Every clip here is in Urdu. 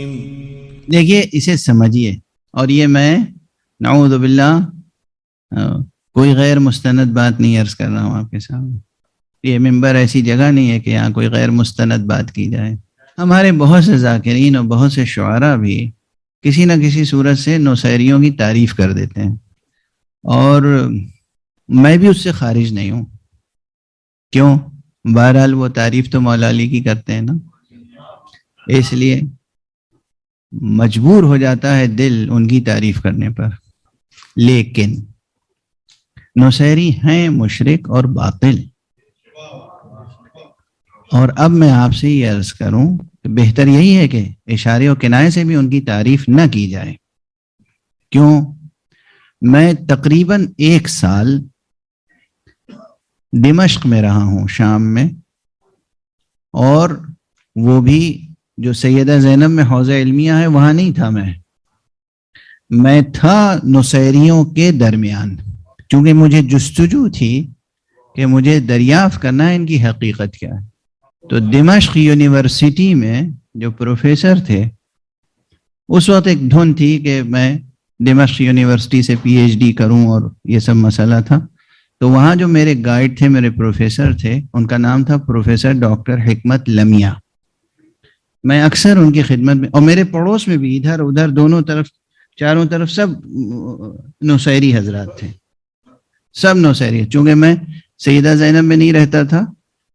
دیکھیے اسے سمجھیے، اور یہ میں نعوذ باللہ کوئی غیر مستند بات نہیں عرض کر رہا ہوں آپ کے سامنے. یہ ممبر ایسی جگہ نہیں ہے کہ یہاں کوئی غیر مستند بات کی جائے. ہمارے بہت سے ذاکرین اور بہت سے شعراء بھی کسی نہ کسی صورت سے نوسیریوں کی تعریف کر دیتے ہیں، اور میں بھی اس سے خارج نہیں ہوں. کیوں؟ بہرحال وہ تعریف تو مولا علی کی کرتے ہیں نا، اس لیے مجبور ہو جاتا ہے دل ان کی تعریف کرنے پر. لیکن نوسیری ہیں مشرک اور باطل. اور اب میں آپ سے یہ عرض کروں کہ بہتر یہی ہے کہ اشارے و کنایے سے بھی ان کی تعریف نہ کی جائے. کیوں؟ میں تقریباً 1 سال دمشق میں رہا ہوں، شام میں، اور وہ بھی جو سیدہ زینب میں حوضہ علمیہ ہے وہاں نہیں تھا. میں تھا نصیریوں کے درمیان، چونکہ مجھے جستجو تھی کہ مجھے دریافت کرنا ہے ان کی حقیقت کیا ہے. تو دمشق یونیورسٹی میں جو پروفیسر تھے، اس وقت ایک دھن تھی کہ میں دمشق یونیورسٹی سے پی ایچ ڈی کروں، اور یہ سب مسئلہ تھا. تو وہاں جو میرے گائیڈ تھے، میرے پروفیسر تھے، ان کا نام تھا پروفیسر ڈاکٹر حکمت لمیہ. میں اکثر ان کی خدمت میں، اور میرے پڑوس میں بھی ادھر ادھر دونوں طرف چاروں طرف سب نوسیری حضرات تھے، سب نوسیری. چونکہ میں سیدہ زینب میں نہیں رہتا تھا،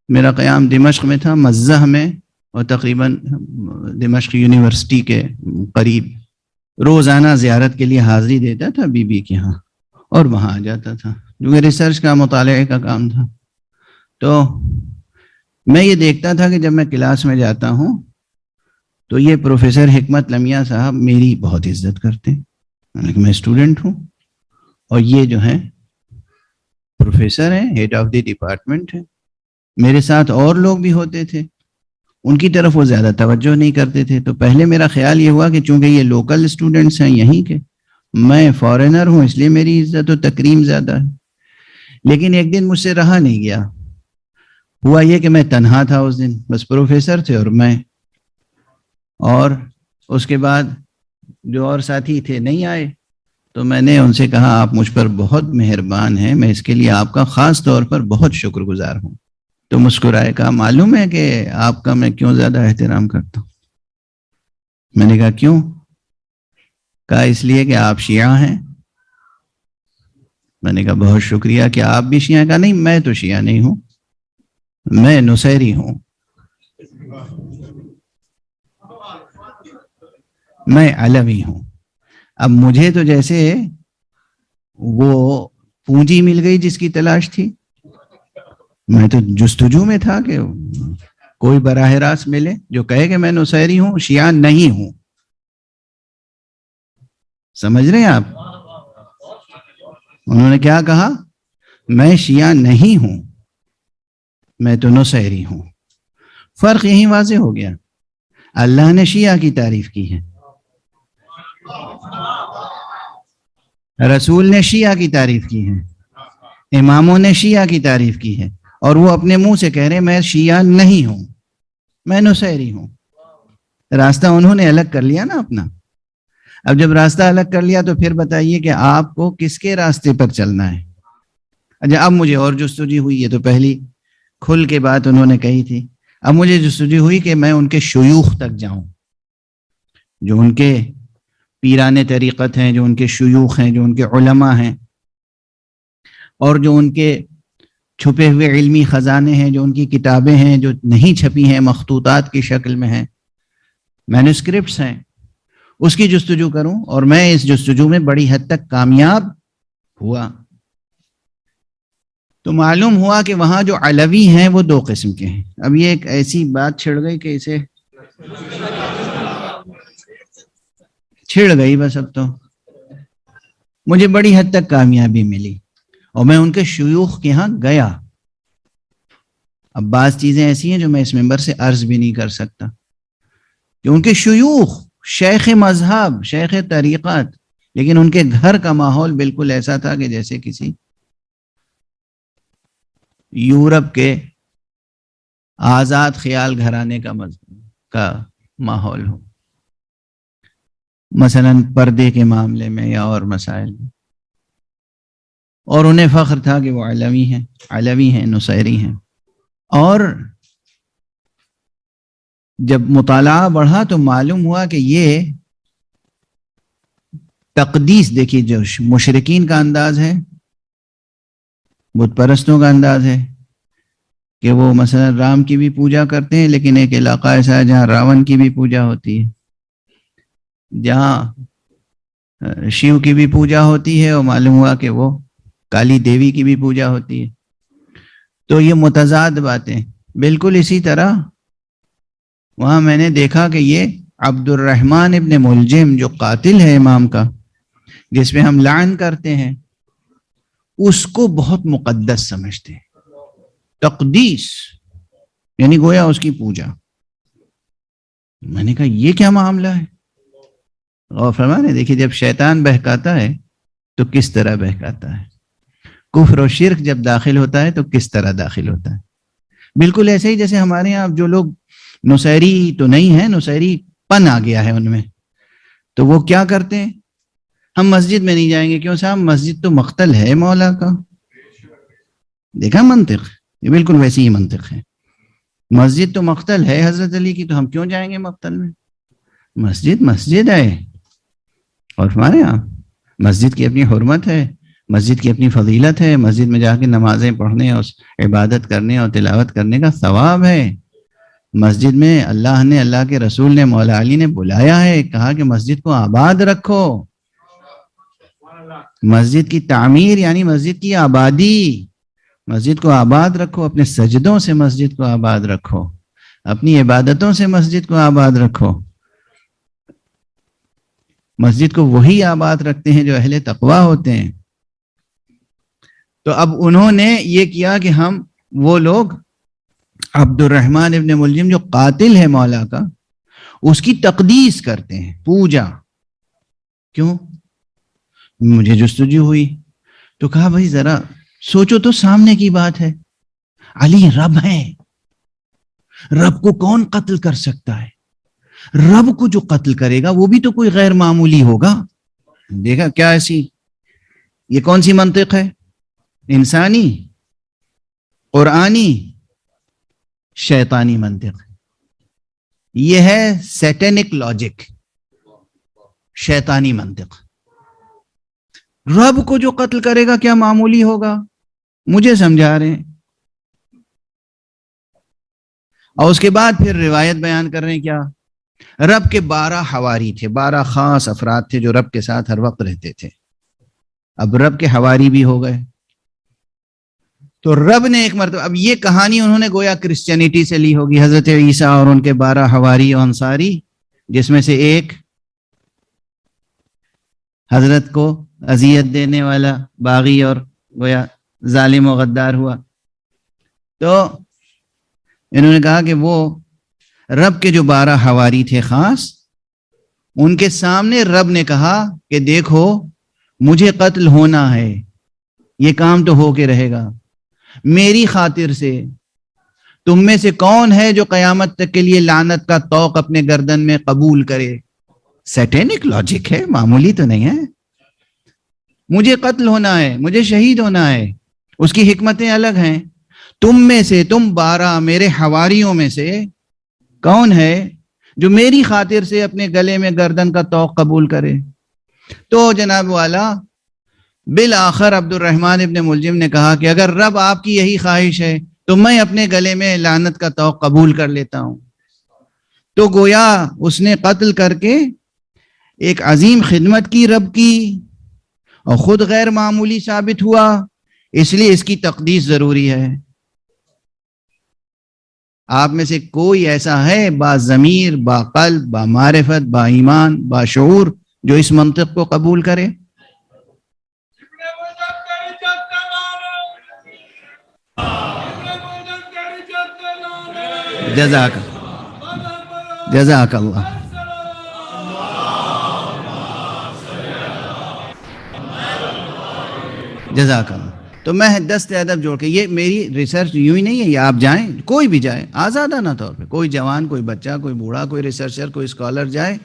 میرا قیام دمشق میں تھا، مزہ میں، اور تقریباً دمشق یونیورسٹی کے قریب. روزانہ زیارت کے لیے حاضری دیتا تھا بی بی کے ہاں، اور وہاں آ جاتا تھا کیونکہ ریسرچ کا مطالعے کا کام تھا. تو میں یہ دیکھتا تھا کہ جب میں کلاس میں جاتا ہوں تو یہ پروفیسر حکمت لمیہ صاحب میری بہت عزت کرتے ہیں، میں اسٹوڈنٹ ہوں، اور یہ جو ہیں پروفیسر ہیں، ہیڈ آف دی ڈپارٹمنٹ ہے. میرے ساتھ اور لوگ بھی ہوتے تھے، ان کی طرف وہ زیادہ توجہ نہیں کرتے تھے. تو پہلے میرا خیال یہ ہوا کہ چونکہ یہ لوکل اسٹوڈنٹس ہیں یہیں کے، میں فارینر ہوں، اس لیے میری عزت و تکریم زیادہ ہے. لیکن ایک دن مجھ سے رہا نہیں گیا. ہوا یہ کہ میں تنہا تھا اس دن، بس پروفیسر تھے اور میں، اور اس کے بعد جو اور ساتھی تھے نہیں آئے. تو میں نے ان سے کہا آپ مجھ پر بہت مہربان ہیں، میں اس کے لیے آپ کا خاص طور پر بہت شکر گزار ہوں. تو مسکرائے، کہا معلوم ہے کہ آپ کا میں کیوں زیادہ احترام کرتا ہوں. میں نے کہا کیوں؟ کہا اس لیے کہ آپ شیعہ ہیں. میں نے کہا بہت شکریہ، کہ آپ بھی شیعہ؟ کہا نہیں، میں تو شیعہ نہیں ہوں، میں نصیری ہوں، میں علوی ہوں. اب مجھے تو جیسے وہ پونجی مل گئی جس کی تلاش تھی. میں تو جستجو میں تھا کہ کوئی براہ راست ملے جو کہے کہ میں نصیری ہوں، شیعہ نہیں ہوں. سمجھ رہے ہیں آپ؟ انہوں نے کیا کہا؟ میں شیعہ نہیں ہوں، میں تو نصیری ہوں. فرق یہی واضح ہو گیا. اللہ نے شیعہ کی تعریف کی ہے، رسول نے شیعہ کی تعریف کی ہے، اماموں نے شیعہ کی تعریف کی ہے، اور وہ اپنے منہ سے کہہ رہے میں شیعہ نہیں ہوں، میں نصیری ہوں. راستہ انہوں نے الگ کر لیا نا اپنا. اب جب راستہ الگ کر لیا تو پھر بتائیے کہ آپ کو کس کے راستے پر چلنا ہے. اچھا، اب مجھے اور جستجو ہوئی. یہ تو پہلی کھل کے بات انہوں نے کہی تھی. اب مجھے جستجو ہوئی کہ میں ان کے شیوخ تک جاؤں، جو ان کے پیران طریقت ہیں، جو ان کے شیوخ ہیں، جو ان کے علماء ہیں، اور جو ان کے چھپے ہوئے علمی خزانے ہیں، جو ان کی کتابیں ہیں جو نہیں چھپی ہیں، مخطوطات کی شکل میں ہیں، مینوسکرپٹس ہیں، اس کی جستجو کروں. اور میں اس جستجو میں بڑی حد تک کامیاب ہوا. تو معلوم ہوا کہ وہاں جو علوی ہیں وہ 2 قسم کے ہیں. اب یہ ایک ایسی بات چھڑ گئی کہ اسے چھڑ گئی بس. اب تو مجھے بڑی حد تک کامیابی ملی، اور میں ان کے شیوخ کے ہاں گیا. اب بعض چیزیں ایسی ہیں جو میں اس ممبر سے عرض بھی نہیں کر سکتا، کہ ان کے شیوخ شیخ مذہب، شیخ طریقت، لیکن ان کے گھر کا ماحول بالکل ایسا تھا کہ جیسے کسی یورپ کے آزاد خیال گھرانے کا ماحول ہو. مثلا پردے کے معاملے میں یا اور مسائل میں، اور انہیں فخر تھا کہ وہ علوی ہیں، نصیری ہیں. اور جب مطالعہ بڑھا تو معلوم ہوا کہ یہ تقدیس، دیکھیے جو مشرکین کا انداز ہے، بت پرستوں کا انداز ہے کہ وہ مثلا رام کی بھی پوجا کرتے ہیں، لیکن ایک علاقہ ایسا ہے جہاں راون کی بھی پوجا ہوتی ہے، جہاں شیو کی بھی پوجا ہوتی ہے، اور معلوم ہوا کہ وہ کالی دیوی کی بھی پوجا ہوتی ہے. تو یہ متضاد باتیں. بالکل اسی طرح وہاں میں نے دیکھا کہ یہ عبد الرحمن ابن ملجم جو قاتل ہے امام کا، جس پہ ہم لعن کرتے ہیں، اس کو بہت مقدس سمجھتے ہیں. تقدیس یعنی گویا اس کی پوجا. میں نے کہا یہ کیا معاملہ ہے؟ اور فرمانے دیکھیے جب شیطان بہکاتا ہے تو کس طرح بہکاتا ہے، کفر و شرک جب داخل ہوتا ہے تو کس طرح داخل ہوتا ہے. بالکل ایسے ہی جیسے ہمارے یہاں جو لوگ نصیری تو نہیں ہیں، نصیری پن آ گیا ہے ان میں، تو وہ کیا کرتے ہیں، ہم مسجد میں نہیں جائیں گے. کیوں صاحب؟ مسجد تو مقتل ہے مولا کا. دیکھا منطق؟ یہ بالکل ویسی ہی منطق ہے. مسجد تو مقتل ہے حضرت علی کی، تو ہم کیوں جائیں گے مقتل میں؟ مسجد مسجد ہے. اور ہمارے یہاں مسجد کی اپنی حرمت ہے، مسجد کی اپنی فضیلت ہے، مسجد میں جا کے نمازیں پڑھنے اور عبادت کرنے اور تلاوت کرنے کا ثواب ہے. مسجد میں اللہ کے رسول نے، مولا علی نے بلایا ہے، کہا کہ مسجد کو آباد رکھو. مسجد کی تعمیر یعنی مسجد کی آبادی. مسجد کو آباد رکھو، اپنے سجدوں سے مسجد کو آباد رکھو، اپنی عبادتوں سے مسجد کو آباد رکھو. مسجد کو وہی آباد رکھتے ہیں جو اہل تقویٰ ہوتے ہیں. تو اب انہوں نے یہ کیا کہ ہم وہ لوگ عبد الرحمن ابن ملجم جو قاتل ہے مولا کا، اس کی تقدیس کرتے ہیں، پوجا. کیوں؟ مجھے جستجو ہوئی تو کہا بھائی ذرا سوچو تو، سامنے کی بات ہے، علی رب ہے، رب کو کون قتل کر سکتا ہے؟ رب کو جو قتل کرے گا وہ بھی تو کوئی غیر معمولی ہوگا. دیکھا کیا ایسی، یہ کون سی منطق ہے؟ انسانی، قرآنی، شیطانی منطق. یہ ہے سیٹینک لاجک، شیطانی منطق. رب کو جو قتل کرے گا کیا معمولی ہوگا؟ مجھے سمجھا رہے ہیں. اور اس کے بعد پھر روایت بیان کر رہے ہیں کیا؟ رب کے 12 حواری تھے، 12 خاص افراد تھے جو رب کے ساتھ ہر وقت رہتے تھے. اب رب کے حواری بھی ہو گئے. تو رب نے ایک مرتبہ، اب یہ کہانی انہوں نے گویا کرسچینٹی سے لی ہوگی، حضرت عیسیٰ اور ان کے 12 حواری و انصاری، جس میں سے ایک حضرت کو اذیت دینے والا باغی اور گویا ظالم و غدار ہوا. تو انہوں نے کہا کہ وہ رب کے جو 12 حواری تھے خاص، ان کے سامنے رب نے کہا کہ دیکھو مجھے قتل ہونا ہے، یہ کام تو ہو کے رہے گا، میری خاطر سے تم میں سے کون ہے جو قیامت تک کے لیے لعنت کا طوق اپنے گردن میں قبول کرے؟ سیٹینک لاجک ہے، معمولی تو نہیں ہے. مجھے قتل ہونا ہے، مجھے شہید ہونا ہے، اس کی حکمتیں الگ ہیں. تم میں سے، تم 12 میرے حواریوں میں سے کون ہے جو میری خاطر سے اپنے گلے میں گردن کا طوق قبول کرے؟ تو جناب والا بالآخر عبد الرحمن ابن ملجم نے کہا کہ اگر رب آپ کی یہی خواہش ہے تو میں اپنے گلے میں لعنت کا طوق قبول کر لیتا ہوں. تو گویا اس نے قتل کر کے ایک عظیم خدمت کی رب کی، اور خود غیر معمولی ثابت ہوا، اس لیے اس کی تقدیس ضروری ہے. آپ میں سے کوئی ایسا ہے با ضمیر، با قلب، با معرفت، با ایمان، با شعور جو اس منطق کو قبول کرے؟ جزاک اللہ. جزاک اللہ. تو میں دست ادب جوڑ کے، یہ میری ریسرچ یوں ہی نہیں ہے، یہ آپ جائیں، کوئی بھی جائے آزادانہ طور پہ، کوئی جوان، کوئی بچہ، کوئی بوڑھا، کوئی ریسرچر، کوئی اسکالر جائے